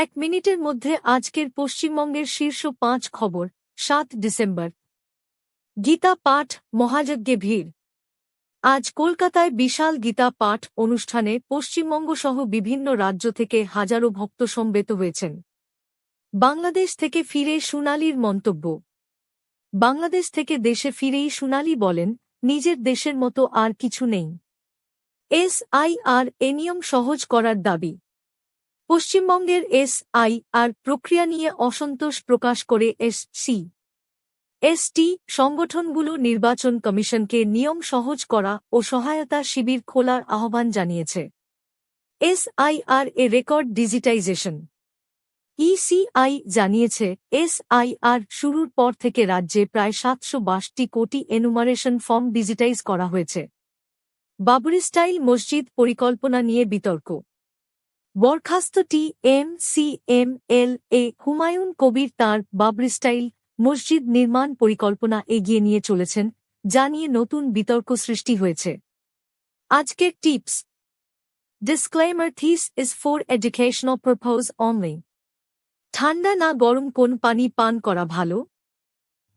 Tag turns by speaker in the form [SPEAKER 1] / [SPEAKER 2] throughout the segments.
[SPEAKER 1] এক মিনিটের মধ্যে আজকের পশ্চিমবঙ্গের শীর্ষ ৫ খবর। ৭ ডিসেম্বর। গীতা পাঠ মহাযজ্ঞে ভিড়। আজ কলকাতায় বিশাল গীতা পাঠ অনুষ্ঠানে পশ্চিমবঙ্গসহ বিভিন্ন রাজ্য থেকে হাজারো ভক্ত সমবেত হয়েছেন। বাংলাদেশ থেকে ফিরে সোনালীর মন্তব্য। বাংলাদেশ থেকে দেশে ফিরেই সোনালী বলেন, নিজের দেশের মতো আর কিছু নেই। SIR নিয়ম সহজ করার দাবি। পশ্চিমবঙ্গের SIR প্রক্রিয়া নিয়ে অসন্তোষ প্রকাশ করে SC/ST সংগঠনগুলো নির্বাচন কমিশনকে নিয়ম সহজ করা ও সহায়তা শিবির খোলার আহ্বান জানিয়েছে। SIR record digitisation. ECI জানিয়েছে, SIR শুরুর পর থেকে রাজ্যে প্রায় ৭৬২ কোটি এনুমারেশন ফর্ম ডিজিটাইজ করা হয়েছে। বাবরি স্টাইল মসজিদ পরিকল্পনা নিয়ে বিতর্ক। বরখাস্ত TMCMLA হুমায়ুন কবির তাঁর বাবরি স্টাইল মসজিদ নির্মাণ পরিকল্পনা এগিয়ে নিয়ে চলেছেন, যা নিয়ে নতুন বিতর্ক সৃষ্টি হয়েছে। আজকের tips. Disclaimer, this is for educational purpose only. ঠান্ডা না গরম কোন পানি পান করা ভালো?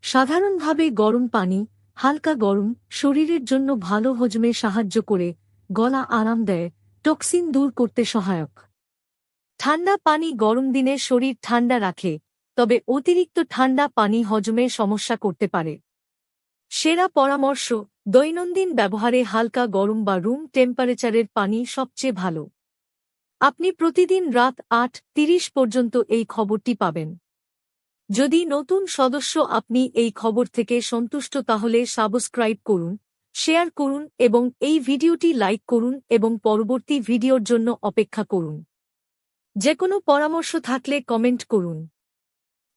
[SPEAKER 1] সাধারণভাবে গরম পানি, হালকা গরম, শরীরের জন্য ভালো হজমে সাহায্য করে, গলা আরাম দেয়, টক্সিন দূর করতে সহায়ক। ঠান্ডা পানি গরম দিনে শরীর ঠান্ডা রাখে, তবে অতিরিক্ত ঠান্ডা পানি হজমে সমস্যা করতে পারে। সেরা পরামর্শ, দৈনন্দিন ব্যবহারে হালকা গরম বা রুম টেম্পারেচারের পানি সবচেয়ে ভালো। আপনি প্রতিদিন রাত ৮:৩০ পর্যন্ত এই খবরটি পাবেন। যদি নতুন সদস্য আপনি এই খবর থেকে সন্তুষ্ট তাহলে সাবস্ক্রাইব করুন, শেয়ার করুন এবং এই ভিডিওটি লাইক করুন এবং পরবর্তী ভিডিওর জন্য অপেক্ষা করুন। যেকোনো পরামর্শ থাকলে কমেন্ট করুন।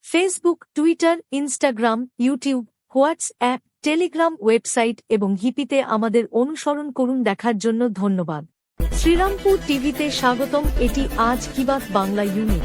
[SPEAKER 1] Facebook, Twitter, Instagram, YouTube, WhatsApp, Telegram, website এবং হিপিতে আমাদের অনুসরণ করুন। দেখার জন্য ধন্যবাদ। শ্রীরামপুর টিভিতে স্বাগতম। এটি আজ কি বাত বাংলা ইউনিট।